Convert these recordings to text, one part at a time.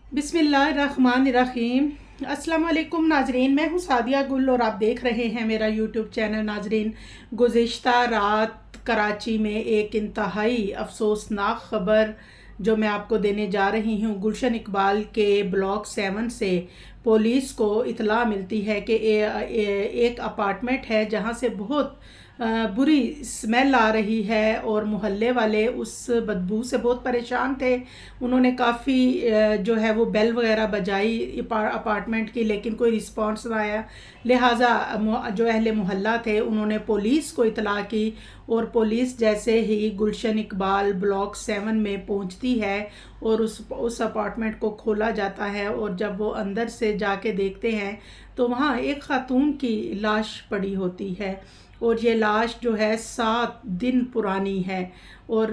बिस्मिल्लाहिर्रहमानिर्रहीम। अस्सलाम वालेकुम नाजरीन, मैं हूँ सादिया गुल और आप देख रहे हैं मेरा यूट्यूब चैनल। नाजरीन, गुज़िश्ता रात कराची में एक इंतहाई अफसोसनाक ख़बर जो मैं आपको देने जा रही हूँ। गुलशन इकबाल के ब्लॉक 7 से पुलिस को इतला मिलती है कि एक अपार्टमेंट है जहाँ से बहुत बुरी स्मेल आ रही है और मोहल्ले वाले उस बदबू से बहुत परेशान थे। उन्होंने काफ़ी जो है वो बेल वगैरह बजाई अपार्टमेंट की, लेकिन कोई रिस्पांस ना आया। लिहाजा जो अहले मोहल्ला थे उन्होंने पुलिस को इतला की और पुलिस जैसे ही गुलशन इकबाल ब्लॉक 7 में पहुंचती है और उस अपार्टमेंट को खोला जाता है और जब वो अंदर से जाके देखते हैं तो वहाँ एक खातून की लाश पड़ी होती है और ये लाश जो है 7 दिन पुरानी है और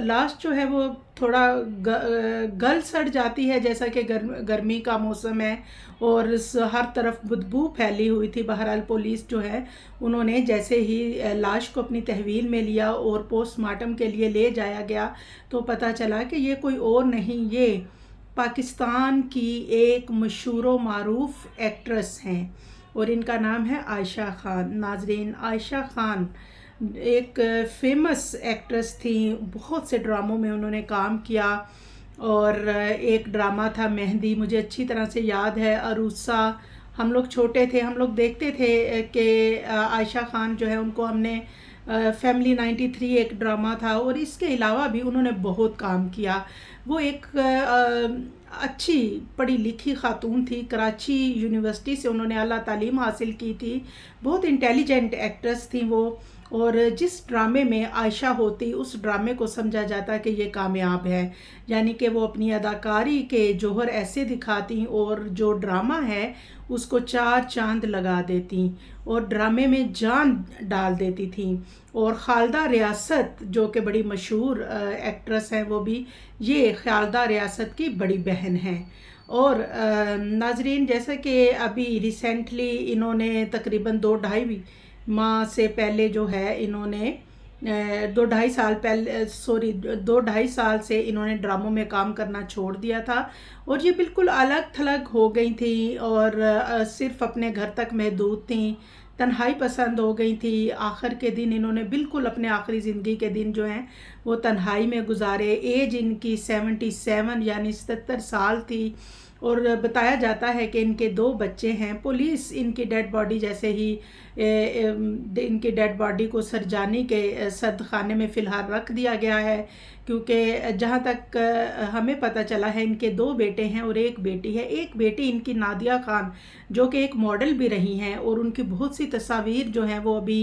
लाश जो है वो थोड़ा गल सड़ जाती है, जैसा कि गर्मी का मौसम है और हर तरफ बदबू फैली हुई थी। बहरहाल पुलिस जो है उन्होंने जैसे ही लाश को अपनी तहवील में लिया और पोस्टमार्टम के लिए ले जाया गया तो पता चला कि ये कोई और नहीं, ये पाकिस्तान की एक मशहूर व मारूफ एक्ट्रेस हैं और इनका नाम है आयशा खान। नाजरीन, आयशा खान एक फेमस एक्ट्रेस थी, बहुत से ड्रामों में उन्होंने काम किया और एक ड्रामा था मेहंदी, मुझे अच्छी तरह से याद है। अरूसा, हम लोग छोटे थे, हम लोग देखते थे कि आयशा खान जो है उनको हमने फैमिली 93 एक ड्रामा था और इसके अलावा भी उन्होंने बहुत काम किया। वो एक अच्छी पढ़ी लिखी खातून थी, कराची यूनिवर्सिटी से उन्होंने आला तालीम हासिल की थी, बहुत इंटेलिजेंट एक्ट्रेस थी वो। और जिस ड्रामे में आयशा होती उस ड्रामे को समझा जाता कि ये कामयाब है, यानी कि वो अपनी अदाकारी के जौहर ऐसे दिखाती और जो ड्रामा है उसको 4 चांद लगा देती और ड्रामे में जान डाल देती थी। और खालदा रियासत जो कि बड़ी मशहूर एक्ट्रेस हैं, वो भी ये खालदा रियासत की बड़ी बहन हैं। और नाजरीन, जैसा कि अभी रिसेंटली इन्होंने तकरीबन 2-2.5 माह से पहले जो है इन्होंने 2-2.5 साल पहले, सॉरी, 2-2.5 साल से इन्होंने ड्रामों में काम करना छोड़ दिया था और ये बिल्कुल अलग थलग हो गई थी और सिर्फ अपने घर तक महदूद थी, तन्हाई पसंद हो गई थी। आखिर के दिन इन्होंने बिल्कुल अपने आखिरी ज़िंदगी के दिन जो हैं वो तन्हाई में गुजारे। एज इनकी 77 यानी 77 साल थी और बताया जाता है कि इनके 2 बच्चे हैं। पुलिस इनकी डेड बॉडी जैसे ही इनकी डेड बॉडी को सरजानी के सर्द खाने में फ़िलहाल रख दिया गया है, क्योंकि जहाँ तक हमें पता चला है इनके 2 बेटे हैं और 1 बेटी है। एक बेटी इनकी नादिया खान जो कि एक मॉडल भी रही हैं और उनकी बहुत सी तस्वीर जो हैं वो अभी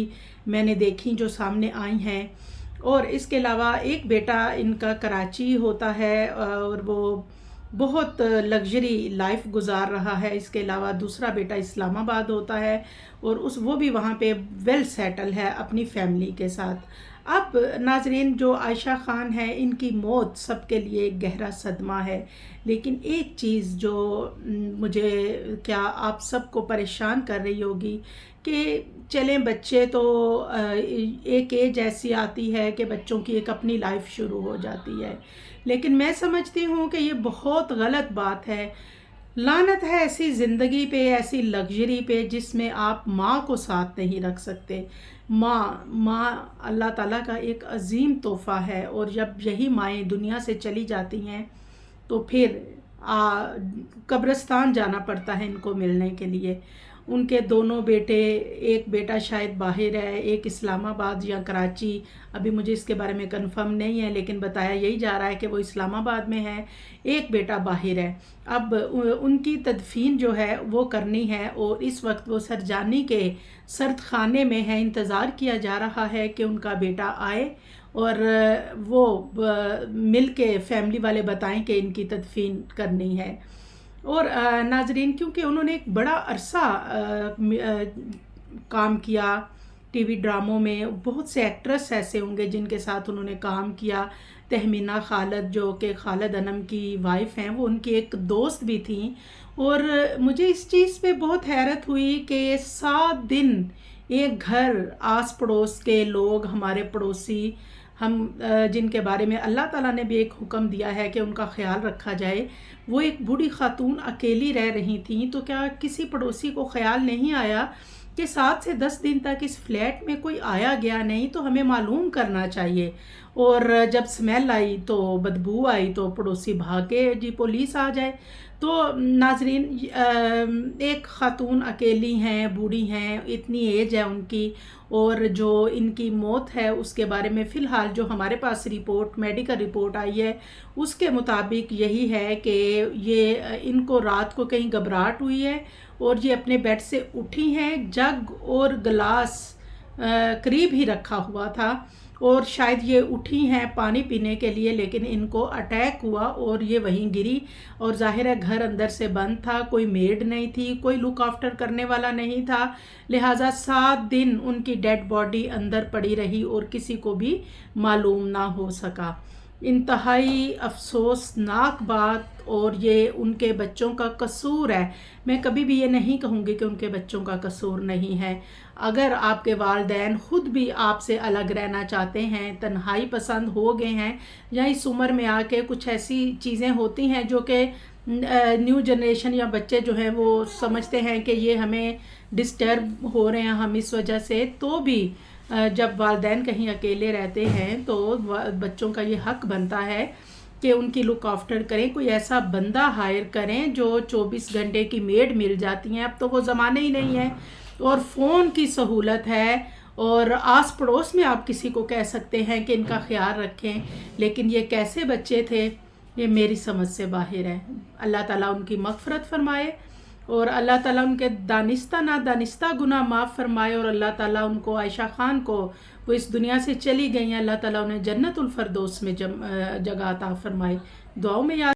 मैंने देखी जो सामने आई हैं। और इसके अलावा एक बेटा इनका कराची होता है और वो बहुत लग्जरी लाइफ गुजार रहा है। इसके अलावा दूसरा बेटा इस्लामाबाद होता है और वो भी वहाँ पे वेल सेटल है अपनी फैमिली के साथ। अब नाजरीन, जो आयशा खान है इनकी मौत सबके लिए एक गहरा सदमा है, लेकिन एक चीज़ जो मुझे क्या आप सबको परेशान कर रही होगी कि चलें बच्चे तो एक एज ऐसी आती है कि बच्चों की एक अपनी लाइफ शुरू हो जाती है, लेकिन मैं समझती हूँ कि ये बहुत गलत बात है। लानत है ऐसी ज़िंदगी पे, ऐसी लग्जरी पे जिसमें आप माँ को साथ नहीं रख सकते। माँ अल्लाह ताला का एक अजीम तोहफ़ा है और जब यही माएँ दुनिया से चली जाती हैं तो फिर कब्रिस्तान जाना पड़ता है इनको मिलने के लिए। उनके दोनों बेटे, एक बेटा शायद बाहर है, एक इस्लामाबाद या कराची, अभी मुझे इसके बारे में कंफर्म नहीं है, लेकिन बताया यही जा रहा है कि वो इस्लामाबाद में है, एक बेटा बाहर है। अब उनकी तदफीन जो है वो करनी है और इस वक्त वो सरजानी के सर्द खाने में है। इंतज़ार किया जा रहा है कि उनका बेटा आए और वो मिल के फैमिली वाले बताएं कि इनकी तदफीन करनी है। और नाजरीन, क्योंकि उन्होंने एक बड़ा अरसा काम किया टीवी ड्रामों में, बहुत से एक्ट्रेस ऐसे होंगे जिनके साथ उन्होंने काम किया। तहमीना खालिद जो कि खालिद अनम की वाइफ हैं, वो उनकी एक दोस्त भी थी और मुझे इस चीज़ पे बहुत हैरत हुई कि 7 दिन एक घर, आस पड़ोस के लोग, हमारे पड़ोसी ہم جن کے بارے میں اللہ تعالیٰ نے بھی ایک حکم دیا ہے کہ ان کا خیال رکھا جائے، وہ ایک بوڑھی خاتون اکیلی رہ رہی تھیں، تو کیا کسی پڑوسی کو خیال نہیں آیا کہ 7 سے 10 دن تک اس فلیٹ میں کوئی آیا گیا نہیں، تو ہمیں معلوم کرنا چاہیے؟ اور جب سمیل آئی تو بدبو آئی تو پڑوسی بھاگے جی پولیس آ جائے۔ تو ناظرین، ایک خاتون اکیلی ہیں، بوڑھی ہیں، اتنی ایج ہے ان کی، اور جو ان کی موت ہے اس کے بارے میں فی الحال جو ہمارے پاس میڈیکل رپورٹ آئی ہے اس کے مطابق یہی ہے کہ یہ ان کو رات کو کہیں گھبراہٹ ہوئی ہے اور یہ اپنے بیڈ سے اٹھی ہیں، جگ اور گلاس قریب ہی رکھا ہوا تھا، اور شاید یہ اٹھی ہیں پانی پینے کے لیے، لیکن ان کو اٹیک ہوا اور یہ وہیں گری، اور ظاہر ہے گھر اندر سے بند تھا، کوئی میڈ نہیں تھی، کوئی لک آفٹر کرنے والا نہیں تھا، لہٰذا 7 دن ان کی ڈیڈ باڈی اندر پڑی رہی اور کسی کو بھی معلوم نہ ہو سکا۔ انتہائی افسوسناک بات، اور یہ ان کے بچوں کا قصور ہے۔ میں کبھی بھی یہ نہیں کہوں گی کہ ان کے بچوں کا قصور نہیں ہے۔ اگر آپ کے والدین خود بھی آپ سے الگ رہنا چاہتے ہیں، تنہائی پسند ہو گئے ہیں، یا اس عمر میں آ کے کچھ ایسی چیزیں ہوتی ہیں جو کہ نیو جنریشن یا بچے جو ہیں وہ سمجھتے ہیں کہ یہ ہمیں ڈسٹرب ہو رہے ہیں ہم اس وجہ سے، تو بھی جب والدین کہیں اکیلے رہتے ہیں تو بچوں کا یہ حق بنتا ہے کہ ان کی لک آفٹر کریں، کوئی ایسا بندہ ہائر کریں جو 24 گھنٹے کی میڈ مل جاتی ہیں، اب تو وہ زمانے ہی نہیں ہے، اور فون کی سہولت ہے، اور آس پڑوس میں آپ کسی کو کہہ سکتے ہیں کہ ان کا خیال رکھیں، لیکن یہ کیسے بچے تھے یہ میری سمجھ سے باہر ہے۔ اللہ تعالیٰ ان کی مغفرت فرمائے، اور اللہ تعالیٰ ان کے دانستہ نادانستہ گناہ معاف فرمائے، اور اللہ تعالیٰ ان کو، عائشہ خان کو، وہ اس دنیا سے چلی گئی ہیں، اللہ تعالیٰ انہیں جنت الفردوس میں جگہ عطا فرمائے۔ دعاؤں میں یاد